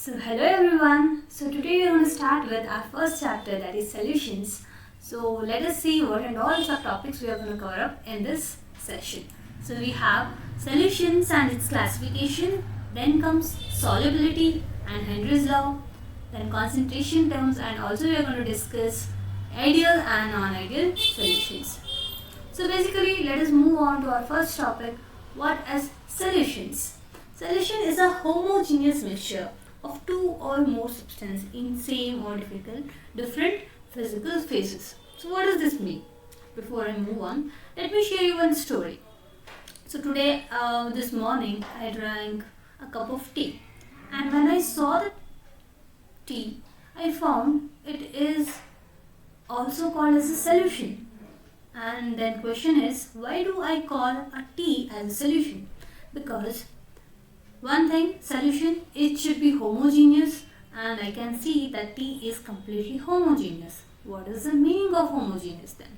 So hello everyone. So today we are going to start with our first chapter, that is solutions. So let us see what and all subtopics we are going to cover up in this session. So we have solutions and its classification, then comes solubility and Henry's law, then concentration terms, and also we are going to discuss ideal and non-ideal solutions. So basically let us move on to our first topic, what is solutions. Solution is a homogeneous mixture of two or more substances in same or different physical phases. So what does this mean? Before I move on, let me share you one story. So today, this morning, I drank a cup of tea, and when I saw the tea, I found it is also called as a solution. And then question is, why do I call a tea as a solution? Because one thing, solution, it should be homogeneous, and I can see that tea is completely homogeneous. What is the meaning of homogeneous then?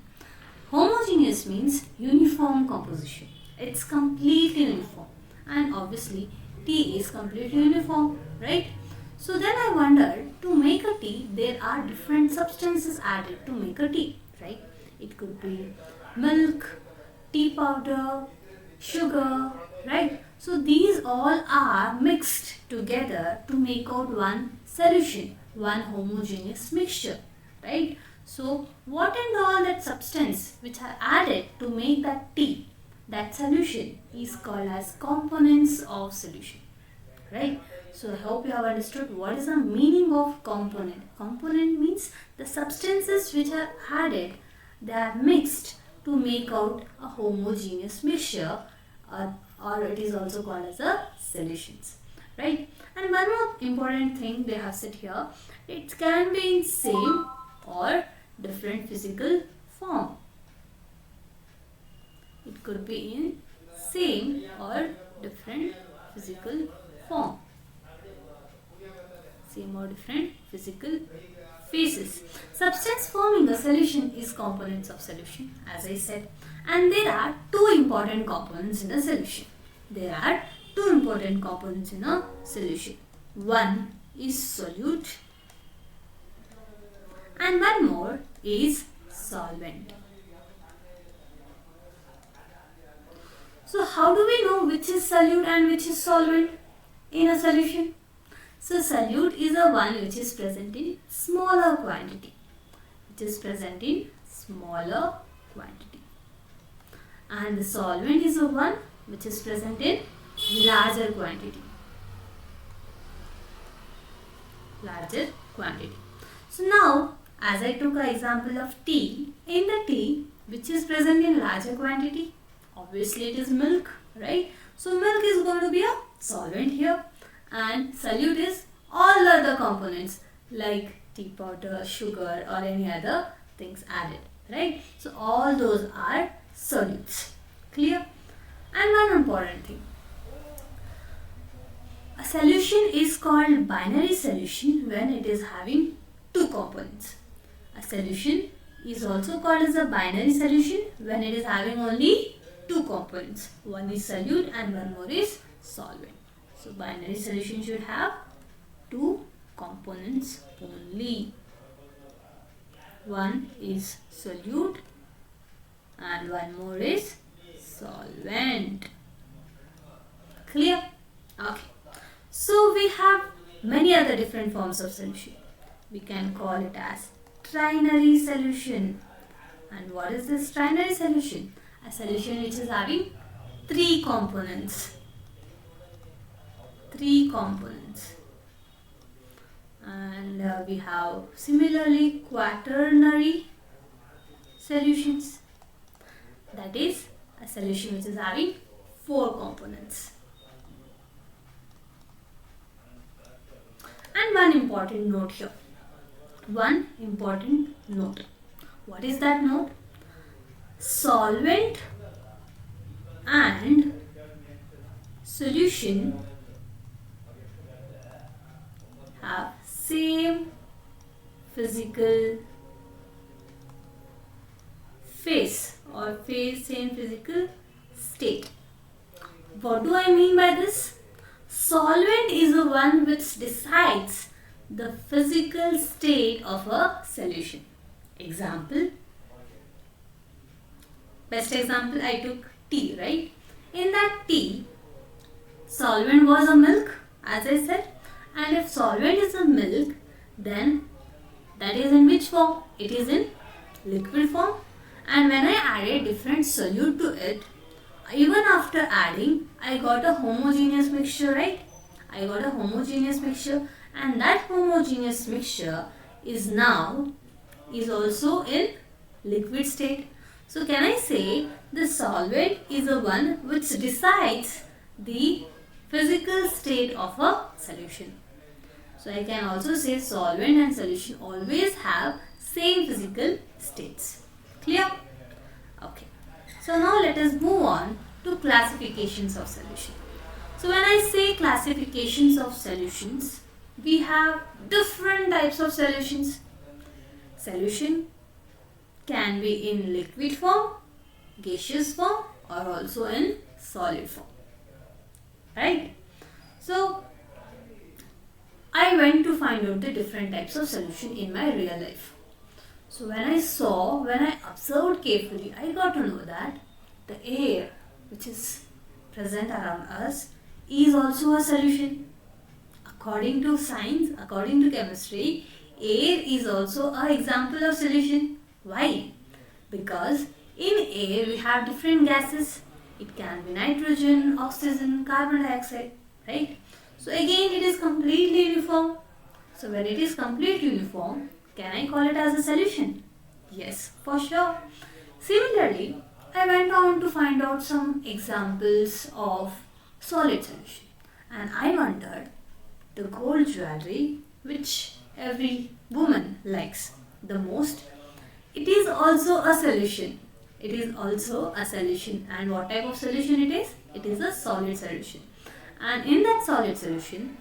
Homogeneous means uniform composition. It's completely uniform, and obviously tea is completely uniform, right? So then I wondered, to make a tea, there are different substances added to make a tea, right? It could be milk, tea powder, sugar, right? So these all are mixed together to make out one solution, one homogeneous mixture, right? So what and all that substance which are added to make that tea, that solution, is called as components of solution, right? So I hope you have understood what is the meaning of component. Component means the substances which are added, they are mixed to make out a homogeneous mixture, or it is also called as a solutions, right? And one more important thing they have said here, it can be in same or different physical form. It could be in same or different physical form. Same or different physical phases. Substance forming a solution is components of solution, as I said. And there are two important components in a solution. There are two important components in a solution. One is solute and one more is solvent. So how do we know which is solute and which is solvent in a solution? So solute is the one which is present in smaller quantity. Which is present in smaller quantity. And the solvent is the one which is present in larger quantity. Larger quantity. So now, as I took an example of tea, in the tea which is present in larger quantity, obviously it is milk, right? So milk is going to be a solvent here, and solute is all other components like tea powder, sugar, or any other things added, right? So all those are solutes. Clear? And one important thing, a solution is called binary solution when it is having two components. A solution is also called as a binary solution when it is having only two components. One is solute and one more is solvent. So binary solution should have two components only. One is solute and one more is solvent. Clear? Okay. So we have many other different forms of solution. We can call it as trinary solution. And what is this trinary solution? A solution which is having three components. Three components. And we have similarly quaternary solutions. That is a solution which is having four components. And one important note here. One important note. What is that note? Solvent and solution have same physical phase or same physical state. What do I mean by this? solvent is the one which decides the physical state of a solution. Example. Best example, I took tea, right? In that tea, solvent was a milk, as I said. And if solvent is a milk, then that is in which form? It is in liquid form. And when I added different solute to it, even after adding, I got a homogeneous mixture, right? I got a homogeneous mixture, and that homogeneous mixture is also in liquid state. So can I say the solvent is the one which decides the physical state of a solution. So I can also say solvent and solution always have same physical states. Clear? Okay. So now let us move on to classifications of solution. So when I say classifications of solutions, we have different types of solutions. Solution can be in liquid form, gaseous form, or also in solid form. Right? So I went to find out the different types of solution in my real life. So when I observed carefully, I got to know that the air which is present around us is also a solution. According to science, according to chemistry, air is also an example of solution. Why? Because in air we have different gases. It can be nitrogen, oxygen, carbon dioxide, right? So again it is completely uniform. So when it is completely uniform, can I call it as a solution? Yes, for sure. Similarly, I went on to find out some examples of solid solution, and I wondered the gold jewelry which every woman likes the most, it is also a solution. It is also a solution. And what type of solution it is? It is a solid solution. And in that solid solution,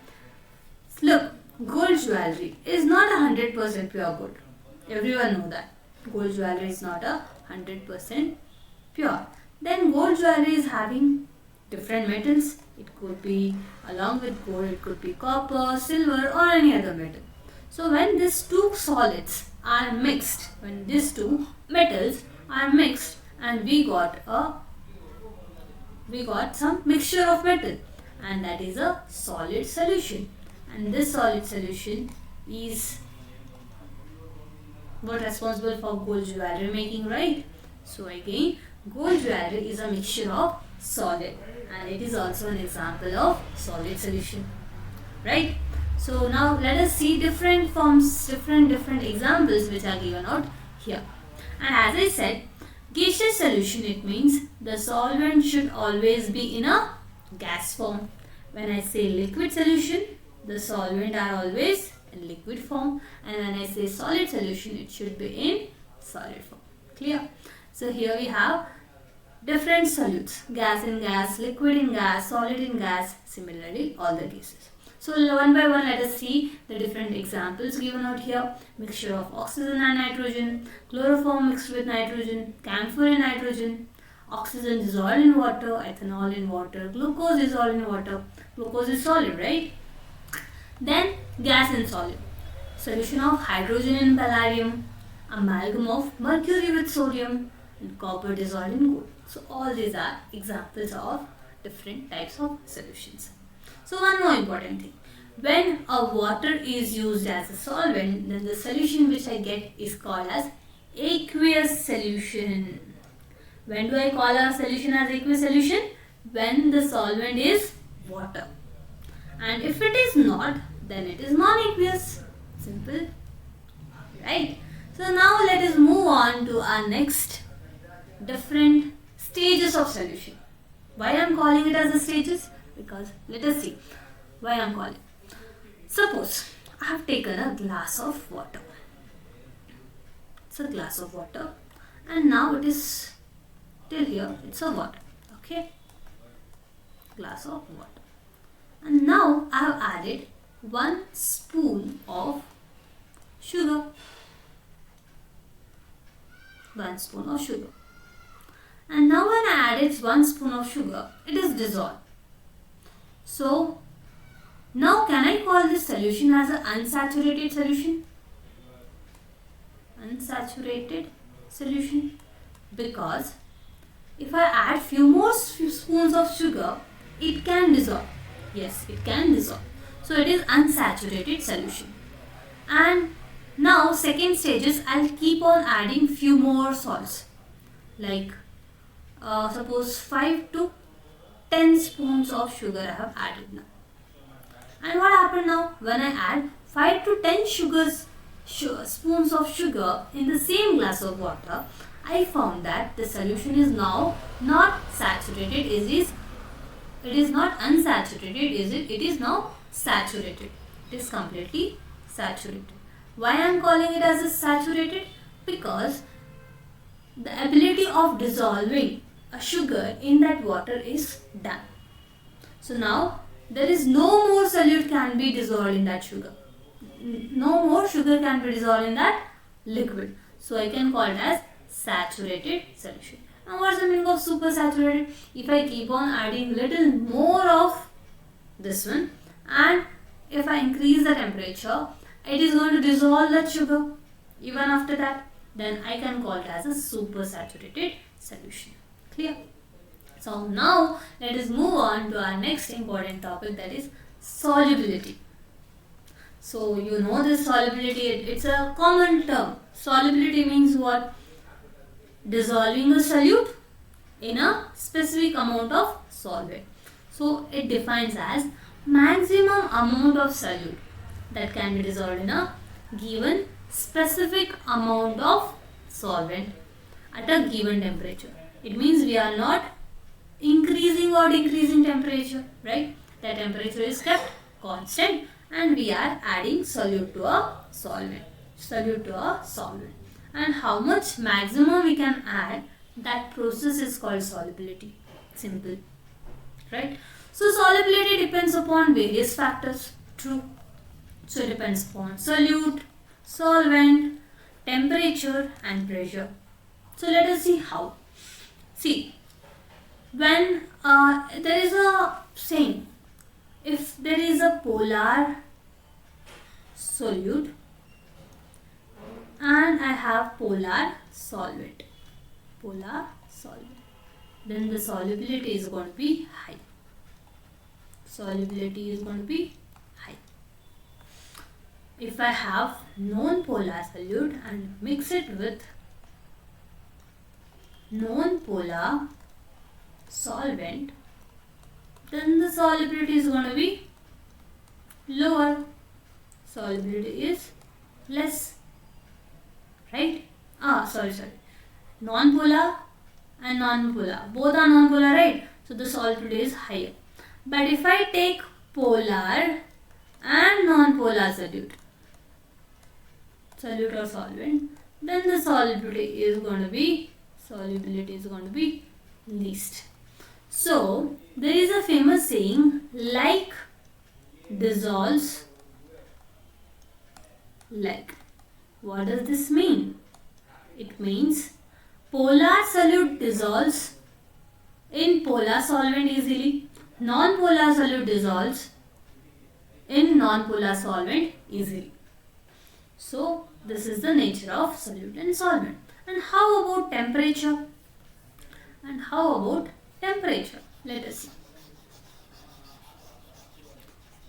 look, gold jewelry is not 100% pure gold. Everyone know that. Gold jewelry is not 100% pure. Then gold jewelry is having different metals. It could be, along with gold, it could be copper, silver, or any other metal. So when these two solids are mixed, when these two metals are mixed, and we got some mixture of metal, and that is a solid solution. And this solid solution is what responsible for gold jewelry making, right? So again, gold jewelry is a mixture of solid, and it is also an example of solid solution, right? So now let us see different forms, different examples which are given out here. And as I said, gaseous solution, it means the solvent should always be in a gas form. When I say liquid solution, the solvent are always in liquid form, and when I say solid solution, it should be in solid form. Clear? So here we have different solutes, gas in gas, liquid in gas, solid in gas, similarly all the gases. So one by one let us see the different examples given out here. Mixture of oxygen and nitrogen, chloroform mixed with nitrogen, camphor in nitrogen, oxygen dissolved in water, ethanol in water, glucose dissolved in water. Glucose is solid, right? Then gas in solid. Solution of hydrogen in palladium, amalgam of mercury with sodium, and copper dissolved in gold. So all these are examples of different types of solutions. So one more important thing. When a water is used as a solvent, then the solution which I get is called as aqueous solution. When do I call a solution as aqueous solution? When the solvent is water. And if it is not, then it is non-aqueous. Simple. Right? So now let us move on to our next different stages of solution. Why I am calling it as a stages? Because let us see why I am calling. Suppose I have taken a glass of water. It's a glass of water, and now it is till here, it's a water. Okay? Glass of water. And now I have added 1 spoon of sugar. 1 spoon of sugar. And now when I added 1 spoon of sugar, it is dissolved. So Now can I call this solution as an unsaturated solution? Unsaturated solution, because if I add few more spoons of sugar, it can dissolve. Yes, it can dissolve. So it is unsaturated solution. And now second stage is I'll keep on adding few more salts, like suppose 5 to 10 spoons of sugar I have added now. And what happened now? When I add 5 to 10 spoons of sugar in the same glass of water, I found that the solution is now not saturated. It is not unsaturated, is it? It is now saturated. It is completely saturated. Why I am calling it as a saturated? Because the ability of dissolving a sugar in that water is done. So now there is no more solute can be dissolved in that sugar. No more sugar can be dissolved in that liquid. So I can call it as saturated solution. Now what's the meaning of super saturated? If I keep on adding little more of this one, and if I increase the temperature, it is going to dissolve that sugar even after that, then I can call it as a super saturated solution. Clear? So now let us move on to our next important topic, that is solubility. So you know this solubility, it's a common term. Solubility means what? Dissolving a solute in a specific amount of solvent. So it defines as maximum amount of solute that can be dissolved in a given specific amount of solvent at a given temperature. It means we are not increasing or decreasing temperature, right? The temperature is kept constant and we are adding solute to a solvent. And how much maximum we can add, that process is called solubility. Simple, right? So solubility depends upon various factors. True. So it depends upon solute, solvent, temperature and pressure. So let us see how. See, when there is a saying, if there is a polar solute and I have polar solvent, then the solubility is going to be high. If I have non-polar solute and mix it with non-polar solvent, then the solubility is going to be lower. Solubility is less, right? Non-polar and non-polar, both are non-polar, right? So the solubility is higher. But if I take polar and non-polar solute or solvent, then the solubility is going to be least. So there is a famous saying, like dissolves like. What does this mean? It means polar solute dissolves in polar solvent easily. Non-polar solute dissolves in non-polar solvent easily. So this is the nature of solute and solvent. And how about temperature? Let us see.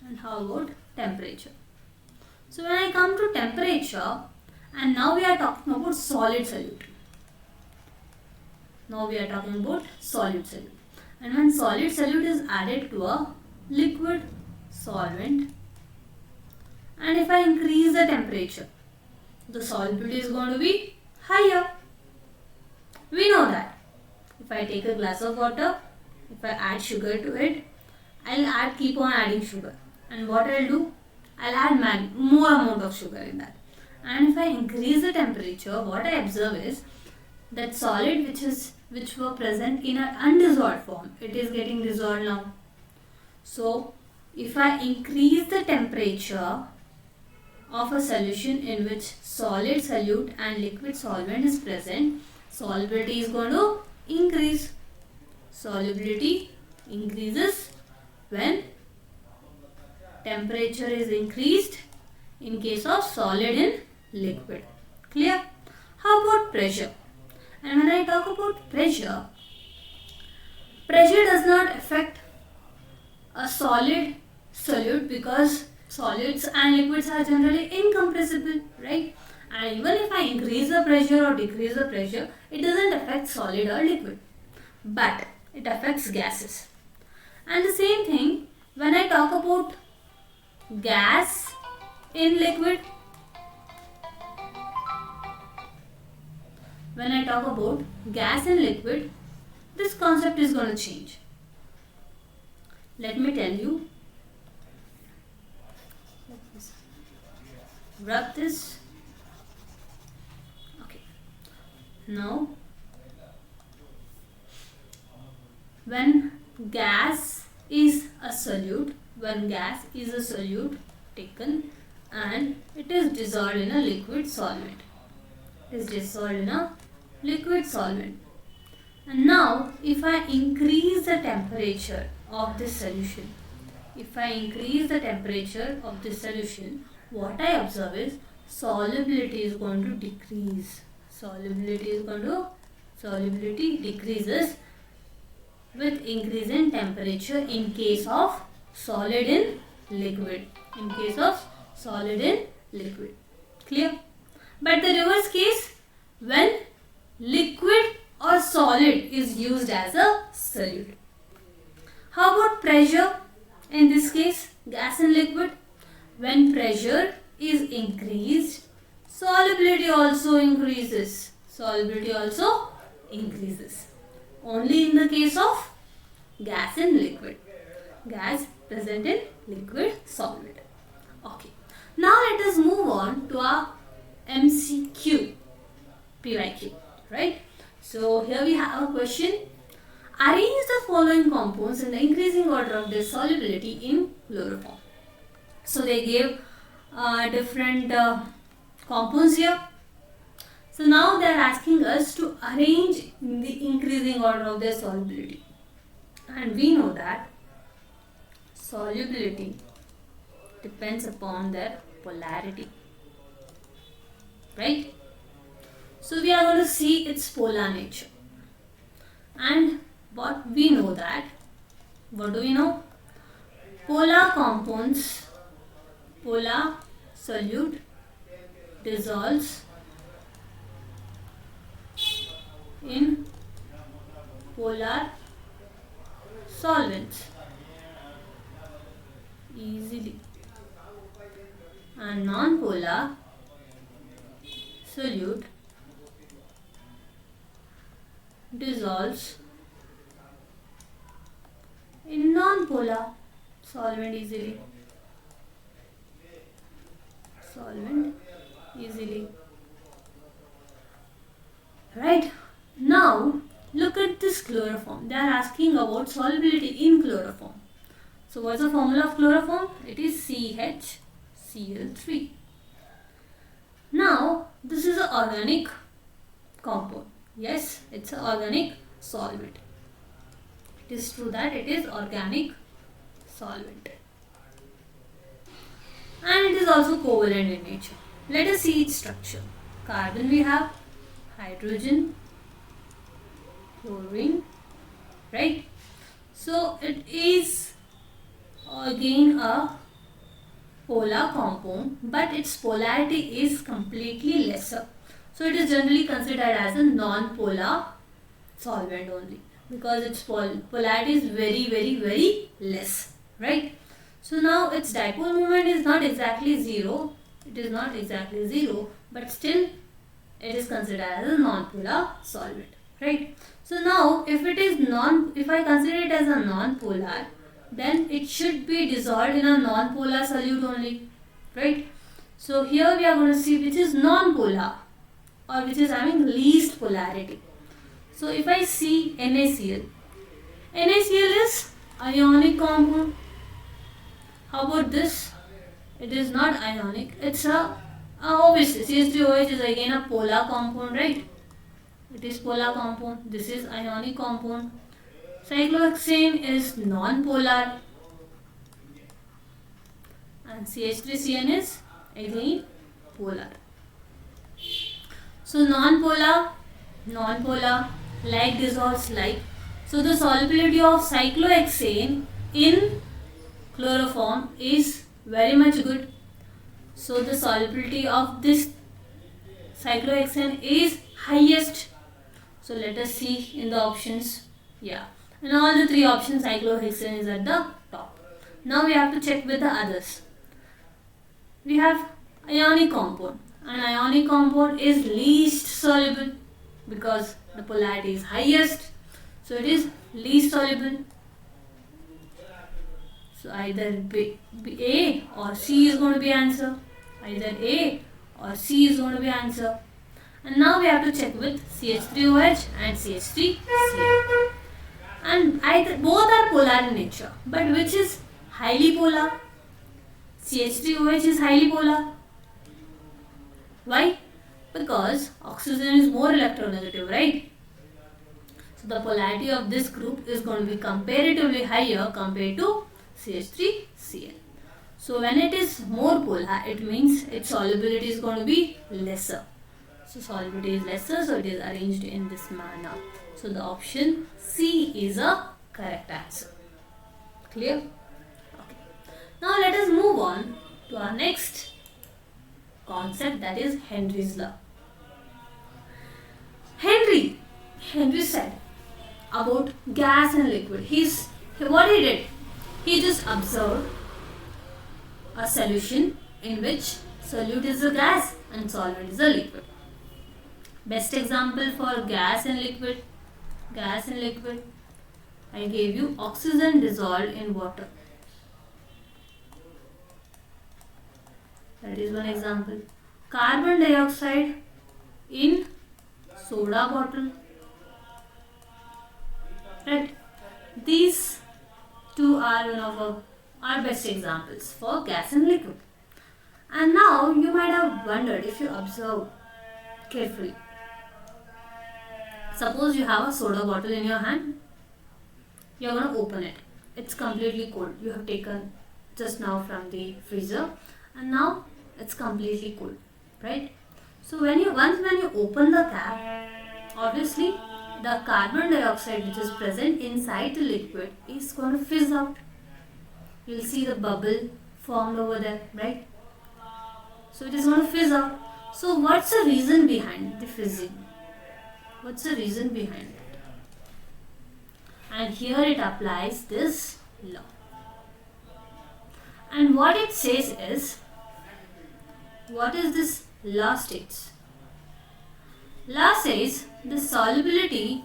And how about temperature? So when I come to temperature, and now we are talking about solid solute. And when solid solute is added to a liquid solvent, and if I increase the temperature, the solubility is going to be higher. We know that. If I take a glass of water, if I add sugar to it, I'll keep on adding sugar. And what I'll do? I'll add more amount of sugar in that. And if I increase the temperature, what I observe is that solid which were present in an undissolved form, it is getting dissolved now. So if I increase the temperature of a solution in which solid solute and liquid solvent is present, solubility is going to increase. Solubility increases when temperature is increased in case of solid and liquid. Clear? How about pressure? And when I talk about pressure, pressure does not affect a solid solute because solids and liquids are generally incompressible, right? And even if I increase the pressure or decrease the pressure, it doesn't affect solid or liquid, but it affects gases. And the same thing when I talk about gas in liquid. When I talk about gas and liquid, this concept is going to change. Let me tell you. Rub this. Okay. Now, when gas is a solute, taken and it is dissolved in a liquid solvent. And now, if I increase the temperature of this solution, what I observe is solubility is going to decrease. Solubility decreases with increase in temperature in case of solid and liquid. Clear? But the reverse case, when liquid or solid is used as a solute. How about pressure? In this case, gas and liquid. When pressure is increased, solubility also increases. Only in the case of gas and liquid. Gas present in liquid solid. Okay. Now let us move on to our MCQ, PYQ, right? So here we have a question. Arrange the following compounds in the increasing order of their solubility in chloroform. So they gave different compounds here. So now they are asking us to arrange in the increasing order of their solubility. And we know that solubility depends upon their polarity, right? So we are going to see its polar nature. And what do we know? Polar compounds, polar solute dissolves in polar solvents easily, and non-polar solute dissolves in non-polar solvent easily. Right? Now look at this chloroform. They are asking about solubility in chloroform. So what's the formula of chloroform? It is CHCl3. Now this is an organic compound. Yes, it's an organic solvent. It is true that it is organic solvent. And it is also covalent in nature. Let us see its structure. Carbon we have, hydrogen, chlorine, right? So it is again a polar compound, but its polarity is completely lesser. So it is generally considered as a non-polar solvent only, because its polarity is very less, right? So now its dipole moment is not exactly zero. But still it is considered as a non-polar solvent, right? So now if I consider it as a non-polar, then it should be dissolved in a non-polar solute only, right? So here we are going to see which is non-polar or which is having least polarity. So if I see NaCl is ionic compound. How about this? It is not ionic. It's obviously CH3OH is again a polar compound, right? It is polar compound. This is ionic compound. Cyclohexane is non-polar. and CH3CN is again polar. So non-polar, like dissolves like. So the solubility of cyclohexane in chloroform is very much good. So the solubility of this cyclohexane is highest. So let us see in the options. Yeah, and all the three options cyclohexane is at the top. Now we have to check with the others. We have ionic compound. An ionic compound is least soluble because the polarity is highest. So it is least soluble. So either B, A or C is going to be answer. Either A or C is going to be answer. And now we have to check with CH3OH and CH3Cl. And both are polar in nature. But which is highly polar? CH3OH is highly polar. Why? Because oxygen is more electronegative, right? So the polarity of this group is going to be comparatively higher compared to CH3Cl. So when it is more polar, it means its solubility is going to be lesser. So solubility is lesser, so it is arranged in this manner. So the option C is a correct answer. Clear? Okay. Now let us move on to our next concept, that is Henry's law. Henry said about gas and liquid. What he did? He just observed a solution in which solute is a gas and solvent is a liquid. Best example for gas and liquid, I gave you oxygen dissolved in water. That is one example. Carbon dioxide in soda bottle. Right? These two are one of our best examples for gas and liquid. And now you might have wondered, if you observe carefully. Suppose you have a soda bottle in your hand. You are going to open it. It's completely cold. You have taken just now from the freezer, and now it's completely cold, right? So when you open the cap, obviously the carbon dioxide which is present inside the liquid is going to fizz out. You'll see the bubble formed over there, right? So it is going to fizz out. So what's the reason behind the fizzing? What's the reason behind it? And here it applies this law. And what it says is, what is this law states? Law says the solubility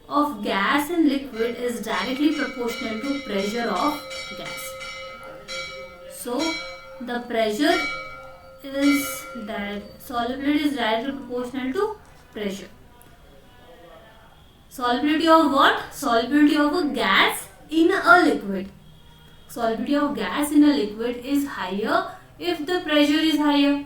of gas and liquid is directly proportional to pressure of gas. So the pressure is solubility is directly proportional to pressure. Solubility of what? Solubility of a gas in a liquid. Solubility of gas in a liquid is higher if the pressure is higher.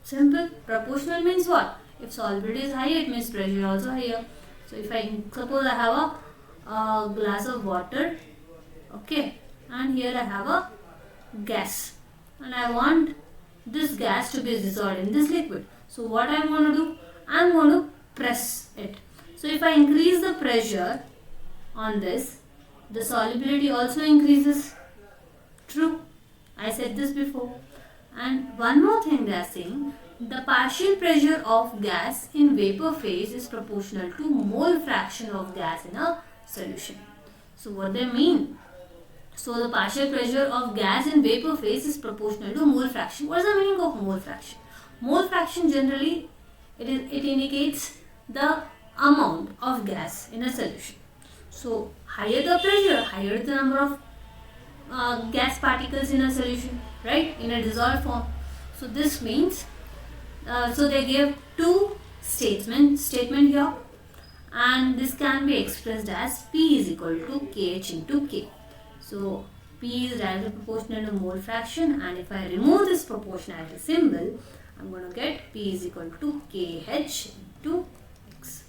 Simple. Proportional means what? If solubility is higher, it means pressure is also higher. So if suppose I have a glass of water, okay, and here I have a gas, and I want this gas to be dissolved in this liquid. So what I am going to do? I am going to press it. So if I increase the pressure on this, the solubility also increases. True. I said this before. And one more thing they are saying, the partial pressure of gas in vapor phase is proportional to mole fraction of gas in a solution. So what they mean? So the partial pressure of gas in vapor phase is proportional to mole fraction. What is the meaning of mole fraction? Mole fraction generally it indicates the amount of gas in a solution. So higher the pressure, higher the number of gas particles in a solution, right, in a dissolved form. So this means, so they give two statement here, and this can be expressed as P is equal to KH into K. So P is directly proportional to mole fraction, and if I remove this proportionality symbol, I'm going to get P is equal to KH into X,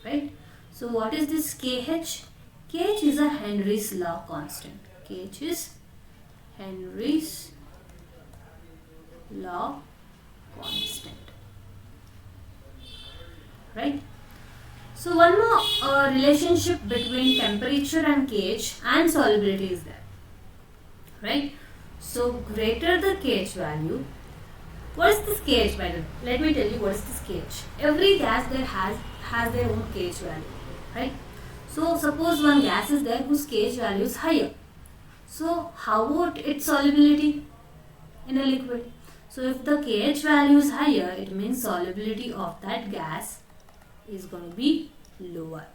right? So what is this KH? KH is a Henry's law constant. KH is Henry's law constant. Right? So one more relationship between temperature and kH and solubility is there. Right? So greater the kH value. What is this kH value? Let me tell you what is this kH. Every gas there has their own kH value. Right? So suppose one gas is there whose kH value is higher. So how about its solubility in a liquid? So if the kH value is higher, it means solubility of that gas is going to be lower.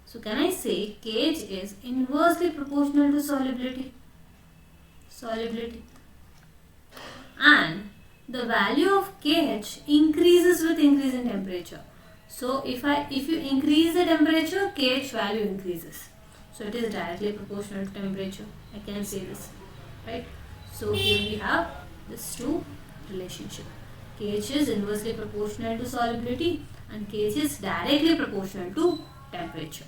So can I say kH is inversely proportional to solubility? And the value of kH increases with increase in temperature. So if you increase the temperature, kH value increases. So it is directly proportional to temperature. I can say this, right? So here we have this two relationship. kH is inversely proportional to solubility and kH is directly proportional to temperature.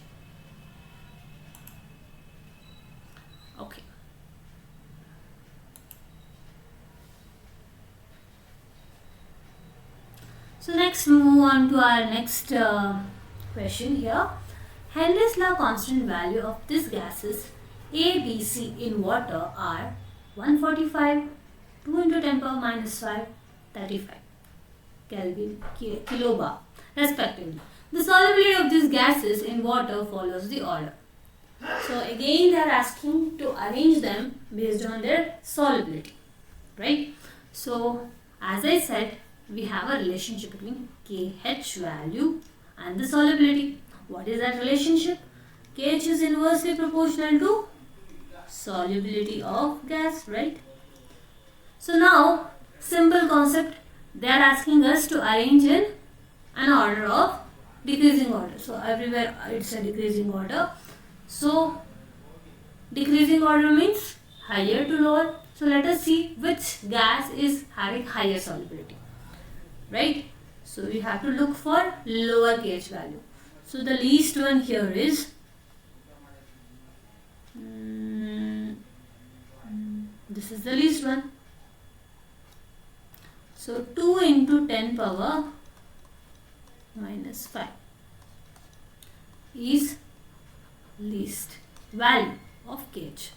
Okay. So next move on to our next question here. Henry's law constant value of these gases A, B, C in water are 145, 2 into 10 power minus 5, 35 Kelvin kilobar respectively. The solubility of these gases in water follows the order. So again they are asking to arrange them based on their solubility, right? So as I said, we have a relationship between KH value and the solubility. What is that relationship? KH is inversely proportional to solubility of gas, right? So now, simple concept, they are asking us to arrange in an order of decreasing order. So everywhere it's a decreasing order. So decreasing order means higher to lower. So let us see which gas is having higher solubility, right? So we have to look for lower KH value. So the least one here is this is the least one. So 2 into 10 power minus 5 is least value of KH.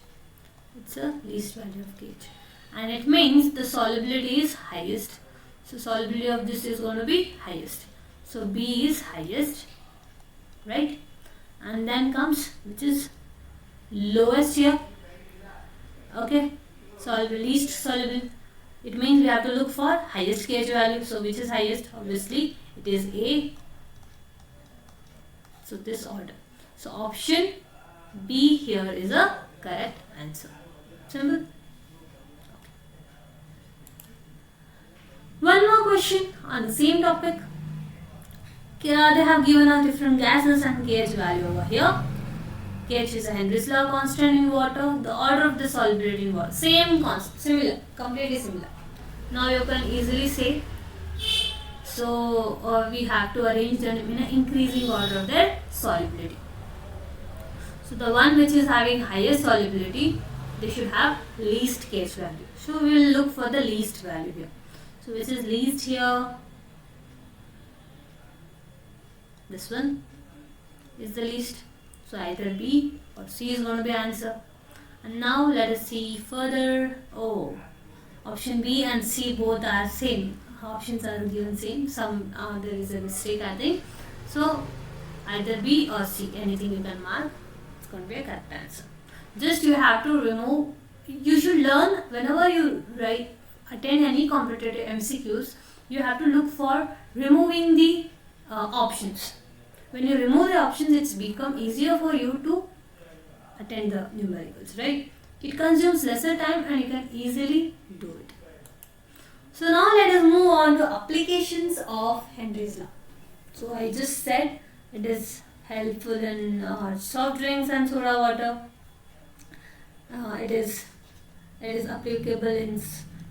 It's a least value of KH. And it means the solubility is highest. So solubility of this is going to be highest. So B is highest, right? And then comes which is lowest here. Okay, soluble, least soluble. It means we have to look for highest KH value. So which is highest? Obviously it is A. So this order. So option B here is a correct answer. Simple. Okay. One more question on the same topic. They have given us different gases and KH value over here. KH is a Henry's law constant in water. The order of the solubility in water. Same constant. Similar. Completely similar. Now you can easily say. So we have to arrange them in an increasing order of their solubility. So the one which is having highest solubility, they should have least KH value. So we will look for the least value here. So which is least here? This one is the least. So either B or C is going to be answer. And now let us see further. Oh, option B and C both are same. Options are given same. Some there is a mistake, I think. So either B or C, anything you can mark. It's going to be a correct answer. Just you have to remove. You should learn whenever you attend any competitive MCQs. You have to look for removing the options. When you remove the options, it's become easier for you to attend the numericals, right? It consumes lesser time and you can easily do it. So now let us move on to applications of Henry's law. So I just said it is helpful in soft drinks and soda water. It is applicable in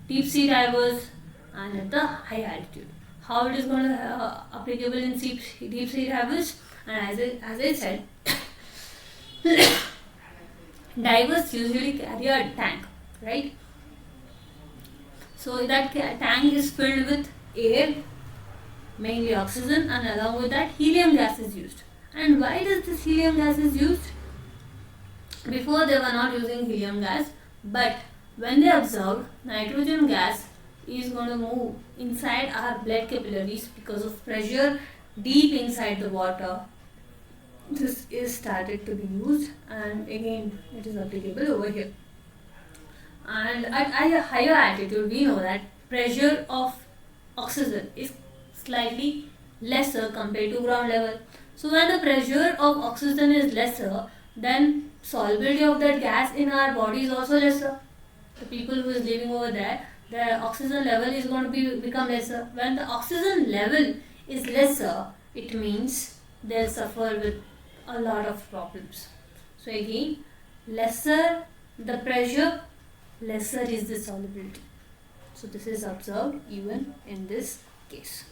deep sea divers and at the high altitude. How it is going to applicable in deep sea divers? And as I said, divers usually carry a tank, right? So that tank is filled with air, mainly oxygen, and along with that helium gas is used. And why does this helium gas is used? Before they were not using helium gas, but when they observed nitrogen gas is going to move inside our blood capillaries because of pressure deep inside the water, this is started to be used, and again it is applicable over here. And at a higher altitude, we know that pressure of oxygen is slightly lesser compared to ground level. So when the pressure of oxygen is lesser, then solubility of that gas in our body is also lesser. The people who is living over there, the oxygen level is going to become lesser. When the oxygen level is lesser, it means they'll suffer with a lot of problems. So again, lesser the pressure, lesser is the solubility. So this is observed even in this case.